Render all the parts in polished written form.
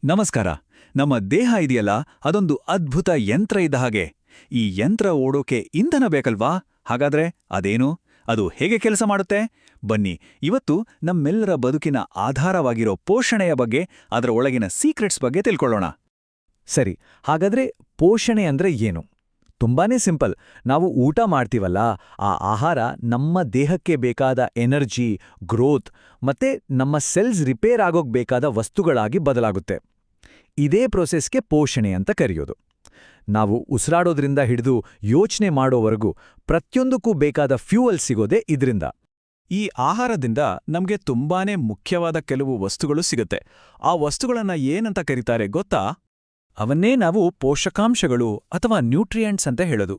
ನಮಸ್ಕಾರ. ನಮ್ಮ ದೇಹ ಇದೆಯಲ್ಲ, ಅದೊಂದು ಅದ್ಭುತ ಯಂತ್ರ ಇದ್ದ ಹಾಗೆ. ಈ ಯಂತ್ರ ಓಡೋಕೆ ಇಂಧನ ಬೇಕಲ್ವಾ? ಹಾಗಾದ್ರೆ ಅದೇನು? ಅದು ಹೇಗೆ ಕೆಲಸ ಮಾಡುತ್ತೆ? ಬನ್ನಿ, ಇವತ್ತು ನಮ್ಮೆಲ್ಲರ ಬದುಕಿನ ಆಧಾರವಾಗಿರೋ ಪೋಷಣೆಯ ಬಗ್ಗೆ, ಅದರ ಒಳಗಿನ ಸೀಕ್ರೆಟ್ಸ್ ಬಗ್ಗೆ ತಿಳ್ಕೊಳ್ಳೋಣ. ಸರಿ, ಹಾಗಾದ್ರೆ ಪೋಷಣೆ ಅಂದ್ರೆ ಏನು? ತುಂಬಾನೇ ಸಿಂಪಲ್. ನಾವು ಊಟ ಮಾಡ್ತೀವಲ್ಲ, ಆ ಆಹಾರ ನಮ್ಮ ದೇಹಕ್ಕೆ ಬೇಕಾದ ಎನರ್ಜಿ, ಗ್ರೋತ್ ಮತ್ತೆ ನಮ್ಮ ಸೆಲ್ಸ್ ರಿಪೇರ್ ಆಗೋಕ್ ಬೇಕಾದ ವಸ್ತುಗಳಾಗಿ ಬದಲಾಗುತ್ತೆ. ಇದೇ ಪ್ರೊಸೆಸ್ಗೆ ಪೋಷಣೆ ಅಂತ ಕರೆಯೋದು. ನಾವು ಉಸಿರಾಡೋದ್ರಿಂದ ಹಿಡಿದು ಯೋಚನೆ ಮಾಡೋವರೆಗೂ ಪ್ರತಿಯೊಂದಕ್ಕೂ ಬೇಕಾದ ಫ್ಯೂಯಲ್ ಸಿಗೋದೇ ಇದ್ರಿಂದ. ಈ ಆಹಾರದಿಂದ ನಮ್ಗೆ ತುಂಬಾನೇ ಮುಖ್ಯವಾದ ಕೆಲವು ವಸ್ತುಗಳು ಸಿಗುತ್ತೆ. ಆ ವಸ್ತುಗಳನ್ನ ಏನಂತ ಕರೀತಾರೆ ಗೊತ್ತಾ? ಅವನ್ನೇ ನಾವು ಪೋಷಕಾಂಶಗಳು ಅಥವಾ ನ್ಯೂಟ್ರಿಯೆಂಟ್ಸ್ ಅಂತ ಹೇಳೋದು.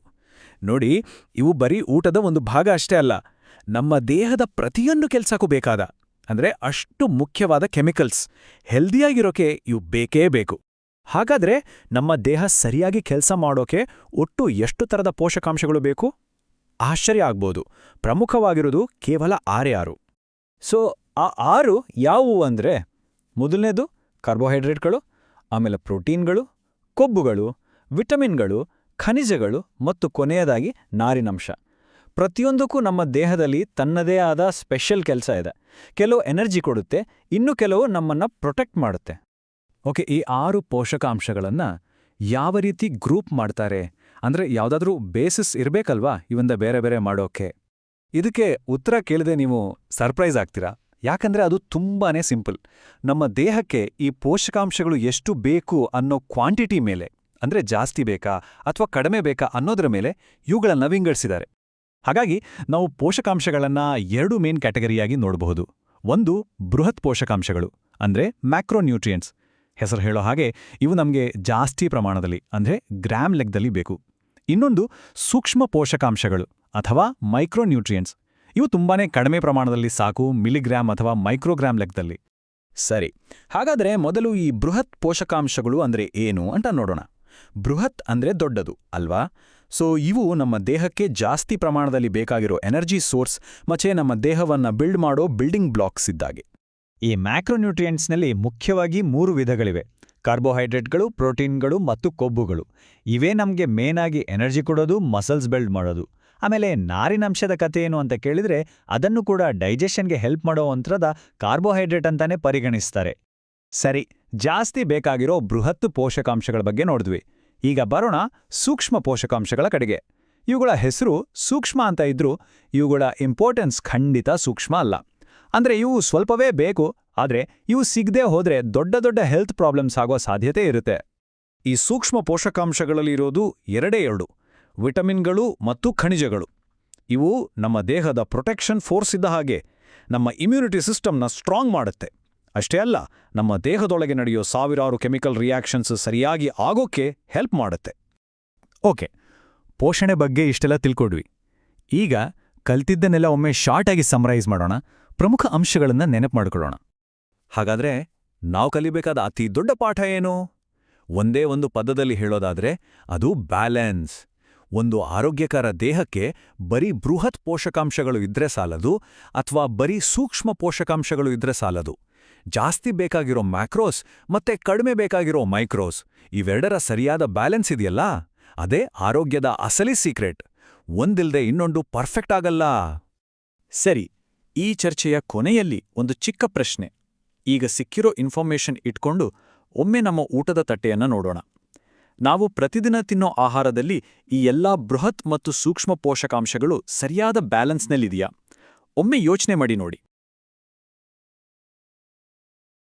ನೋಡಿ, ಇವು ಬರೀ ಊಟದ ಒಂದು ಭಾಗ ಅಷ್ಟೇ ಅಲ್ಲ, ನಮ್ಮ ದೇಹದ ಪ್ರತಿಯೊಂದು ಕೆಲ್ಸಕ್ಕೂ ಬೇಕಾದ, ಅಂದ್ರೆ ಅಷ್ಟು ಮುಖ್ಯವಾದ ಕೆಮಿಕಲ್ಸ್. ಹೆಲ್ದಿಯಾಗಿರೋಕೆ ಇವು ಬೇಕೇ ಬೇಕು. ಹಾಗಾದ್ರೆ ನಮ್ಮ ದೇಹ ಸರಿಯಾಗಿ ಕೆಲಸ ಮಾಡೋಕೆ ಒಟ್ಟು ಎಷ್ಟು ಥರದ ಪೋಷಕಾಂಶಗಳು ಬೇಕು? ಆಶ್ಚರ್ಯ ಆಗ್ಬೋದು. ಪ್ರಮುಖವಾಗಿರೋದು ಕೇವಲ 6. ಸೊ ಆ 6 ಯಾವುವು ಅಂದ್ರೆ, ಮೊದಲನೇದು ಕಾರ್ಬೋಹೈಡ್ರೇಟ್ಗಳು, ಆಮೇಲೆ ಪ್ರೋಟೀನ್ಗಳು, ಕೊಬ್ಬುಗಳು, ವಿಟಮಿನ್ಗಳು, ಖನಿಜಗಳು ಮತ್ತು ಕೊನೆಯದಾಗಿ ನಾರಿನಂಶ. ಪ್ರತಿಯೊಂದಕ್ಕೂ ನಮ್ಮ ದೇಹದಲ್ಲಿ ತನ್ನದೇ ಆದ ಸ್ಪೆಷಲ್ ಕೆಲಸ ಇದೆ. ಕೆಲವು ಎನರ್ಜಿ ಕೊಡುತ್ತೆ, ಇನ್ನು ಕೆಲವು ನಮ್ಮನ್ನ ಪ್ರೊಟೆಕ್ಟ್ ಮಾಡುತ್ತೆ. ಓಕೆ, ಈ 6 ಪೋಷಕಾಂಶಗಳನ್ನ ಯಾವ ರೀತಿ ಗ್ರೂಪ್ ಮಾಡ್ತಾರೆ? ಅಂದ್ರೆ ಯಾವುದಾದ್ರೂ ಬೇಸಿಸ್ ಇರಬೇಕಲ್ವಾ ಇವಂದ ಬೇರೆ ಬೇರೆ ಮಾಡೋಕೆ? ಇದಕ್ಕೆ ಉತ್ತರ ಕೇಳದೆ ನೀವು ಸರ್ಪ್ರೈಸ್ ಆಗ್ತೀರಾ. ಯಾಕಂದ್ರೆ ಅದು ತುಂಬಾನೇ ಸಿಂಪಲ್. ನಮ್ಮ ದೇಹಕ್ಕೆ ಈ ಪೋಷಕಾಂಶಗಳು ಎಷ್ಟು ಬೇಕು ಅನ್ನೋ ಕ್ವಾಂಟಿಟಿ ಮೇಲೆ, ಅಂದ್ರೆ ಜಾಸ್ತಿ ಬೇಕಾ ಅಥವಾ ಕಡಿಮೆ ಬೇಕಾ ಅನ್ನೋದ್ರ ಮೇಲೆ ಇವುಗಳನ್ನ ವಿಂಗಡಿಸಿದ್ದಾರೆ. ಹಾಗಾಗಿ ನಾವು ಪೋಷಕಾಂಶಗಳನ್ನ 2 ಮೇನ್ ಕ್ಯಾಟಗರಿಯಾಗಿ ನೋಡಬಹುದು. ಒಂದು ಬೃಹತ್ ಪೋಷಕಾಂಶಗಳು, ಅಂದ್ರೆ ಮ್ಯಾಕ್ರೋನ್ಯೂಟ್ರಿಯೆಂಟ್ಸ್. ಹೆಸರು ಹೇಳೋ ಹಾಗೆ ಇವು ನಮಗೆ ಜಾಸ್ತಿ ಪ್ರಮಾಣದಲ್ಲಿ, ಅಂದ್ರೆ ಗ್ರಾಮ್ ಲೆಕ್ಕದಲ್ಲಿ ಬೇಕು. ಇನ್ನೊಂದು ಸೂಕ್ಷ್ಮ ಪೋಷಕಾಂಶಗಳು ಅಥವಾ ಮೈಕ್ರೋನ್ಯೂಟ್ರಿಯೆಂಟ್ಸ್. ಇವು ತುಂಬಾನೇ ಕಡಿಮೆ ಪ್ರಮಾಣದಲ್ಲಿ ಸಾಕು, ಮಿಲಿಗ್ರಾಮ್ ಅಥವಾ ಮೈಕ್ರೋಗ್ರಾಮ್ ಲೆಕ್ಕದಲ್ಲಿ. ಸರಿ, ಹಾಗಾದ್ರೆ ಮೊದಲು ಈ ಬೃಹತ್ ಪೋಷಕಾಂಶಗಳು ಅಂದ್ರೆ ಏನು ಅಂತ ನೋಡೋಣ. ಬೃಹತ್ ಅಂದ್ರೆ ದೊಡ್ಡದು ಅಲ್ವಾ? ಸೊ ಇವು ನಮ್ಮ ದೇಹಕ್ಕೆ ಜಾಸ್ತಿ ಪ್ರಮಾಣದಲ್ಲಿ ಬೇಕಾಗಿರೋ ಎನರ್ಜಿ ಸೋರ್ಸ್ ಮತ್ತೆ ನಮ್ಮ ದೇಹವನ್ನ ಬಿಲ್ಡ್ ಮಾಡೋ ಬಿಲ್ಡಿಂಗ್ ಬ್ಲಾಕ್ಸ್ ಇದ್ದಾಗೆ. ಈ ಮ್ಯಾಕ್ರೋನ್ಯೂಟ್ರಿಯೆಂಟ್ಸ್ನಲ್ಲಿ ಮುಖ್ಯವಾಗಿ 3 ವಿಧಗಳಿವೆ: ಕಾರ್ಬೋಹೈಡ್ರೇಟ್ಗಳು, ಪ್ರೋಟೀನ್ಗಳು ಮತ್ತು ಕೊಬ್ಬುಗಳು. ಇವೇ ನಮಗೆ ಮೇನ್ ಆಗಿ ಎನರ್ಜಿ ಕೊಡೋದು, ಮಸಲ್ಸ್ ಬಿಲ್ಡ್ ಮಾಡೋದು. ಆಮೇಲೆ ನಾರಿನಂಶದ ಕಥೆ ಏನು ಅಂತ ಕೇಳಿದ್ರೆ, ಅದನ್ನು ಕೂಡ ಡೈಜೆಷನ್ಗೆ ಹೆಲ್ಪ್ ಮಾಡೋ ಒಂಥರದ ಕಾರ್ಬೋಹೈಡ್ರೇಟ್ ಅಂತಾನೆ ಪರಿಗಣಿಸ್ತಾರೆ. ಸರಿ, ಜಾಸ್ತಿ ಬೇಕಾಗಿರೋ ಬೃಹತ್ ಪೋಷಕಾಂಶಗಳ ಬಗ್ಗೆ ನೋಡಿದ್ವಿ. ಈಗ ಬರೋಣ ಸೂಕ್ಷ್ಮ ಪೋಷಕಾಂಶಗಳ ಕಡೆಗೆ. ಇವುಗಳ ಹೆಸರು ಸೂಕ್ಷ್ಮ ಅಂತ ಇದ್ರೂ ಇವುಗಳ ಇಂಪಾರ್ಟೆನ್ಸ್ ಖಂಡಿತ ಸೂಕ್ಷ್ಮ ಅಲ್ಲ. ಅಂದ್ರೆ ಇವು ಸ್ವಲ್ಪವೇ ಬೇಕು, ಆದ್ರೆ ಇವು ಸಿಗದೆ ಹೋದ್ರೆ ದೊಡ್ಡ ದೊಡ್ಡ ಹೆಲ್ತ್ ಪ್ರಾಬ್ಲಮ್ಸ್ ಆಗೋ ಸಾಧ್ಯತೆ ಇರುತ್ತೆ. ಈ ಸೂಕ್ಷ್ಮ ಪೋಷಕಾಂಶಗಳಲ್ಲಿ ಇರೋದು 2 ವಿಟಮಿನ್ಗಳು ಮತ್ತು ಖನಿಜಗಳು. ಇವು ನಮ್ಮ ದೇಹದ ಪ್ರೊಟೆಕ್ಷನ್ ಫೋರ್ಸ್ ಇದ್ದ ಹಾಗೆ, ನಮ್ಮ ಇಮ್ಯುನಿಟಿ ಸಿಸ್ಟಮ್ನ ಸ್ಟ್ರಾಂಗ್ ಮಾಡುತ್ತೆ. ಅಷ್ಟೇ ಅಲ್ಲ, ನಮ್ಮ ದೇಹದೊಳಗೆ ನಡೆಯೋ ಸಾವಿರಾರು ಕೆಮಿಕಲ್ ರಿಯಾಕ್ಷನ್ಸ್ ಸರಿಯಾಗಿ ಆಗೋಕ್ಕೆ ಹೆಲ್ಪ್ ಮಾಡುತ್ತೆ. ಓಕೆ, ಪೋಷಣೆ ಬಗ್ಗೆ ಇಷ್ಟೆಲ್ಲ ತಿಳ್ಕೊಡ್ವಿ. ಈಗ ಕಲ್ತಿದ್ದನ್ನೆಲ್ಲ ಒಮ್ಮೆ ಶಾರ್ಟ್ ಆಗಿ ಸಮರೈಸ್ ಮಾಡೋಣ. ಪ್ರಮುಖ ಅಂಶಗಳನ್ನ ನೆನಪು ಮಾಡ್ಕೊಳ್ಳೋಣ. ಹಾಗಾದ್ರೆ ನಾವು ಕಲಿಬೇಕಾದ ಅತಿ ದೊಡ್ಡ ಪಾಠ ಏನು? ಒಂದೇ ಒಂದು ಪದದಲ್ಲಿ ಹೇಳೋದಾದ್ರೆ ಅದು ಬ್ಯಾಲೆನ್ಸ್. ಒಂದು ಆರೋಗ್ಯಕರ ದೇಹಕ್ಕೆ ಬರೀ ಬೃಹತ್ ಪೋಷಕಾಂಶಗಳು ಇದ್ರೆ ಸಾಲದು, ಅಥವಾ ಬರೀ ಸೂಕ್ಷ್ಮ ಪೋಷಕಾಂಶಗಳು ಇದ್ರೆ ಸಾಲದು. ಜಾಸ್ತಿ ಬೇಕಾಗಿರೋ ಮ್ಯಾಕ್ರೋಸ್ ಮತ್ತೆ ಕಡಿಮೆ ಬೇಕಾಗಿರೋ ಮೈಕ್ರೋಸ್, ಇವೆರಡರ ಸರಿಯಾದ ಬ್ಯಾಲೆನ್ಸ್ ಇದೆಯಲ್ಲ, ಅದೇ ಆರೋಗ್ಯದ ಅಸಲಿ ಸೀಕ್ರೆಟ್. ಒಂದಿಲ್ದೆ ಇನ್ನೊಂದು ಪರ್ಫೆಕ್ಟ್ ಆಗಲ್ಲ. ಸರಿ, ಈ ಚರ್ಚೆಯ ಕೊನೆಯಲ್ಲಿ ಒಂದು ಚಿಕ್ಕ ಪ್ರಶ್ನೆ. ಈಗ ಸಿಕ್ಕಿರೋ ಇನ್ಫಾರ್ಮೇಷನ್ ಇಟ್ಕೊಂಡು ಒಮ್ಮೆ ನಮ್ಮ ಊಟದ ತಟ್ಟೆಯನ್ನ ನೋಡೋಣ. ನಾವು ಪ್ರತಿದಿನ ತಿನ್ನೋ ಆಹಾರದಲ್ಲಿ ಈ ಎಲ್ಲಾ ಬೃಹತ್ ಮತ್ತು ಸೂಕ್ಷ್ಮ ಪೋಷಕಾಂಶಗಳು ಸರಿಯಾದ ಬ್ಯಾಲೆನ್ಸ್ನಲ್ಲಿದೆಯಾ? ಒಮ್ಮೆ ಯೋಚನೆ ಮಾಡಿ ನೋಡಿ.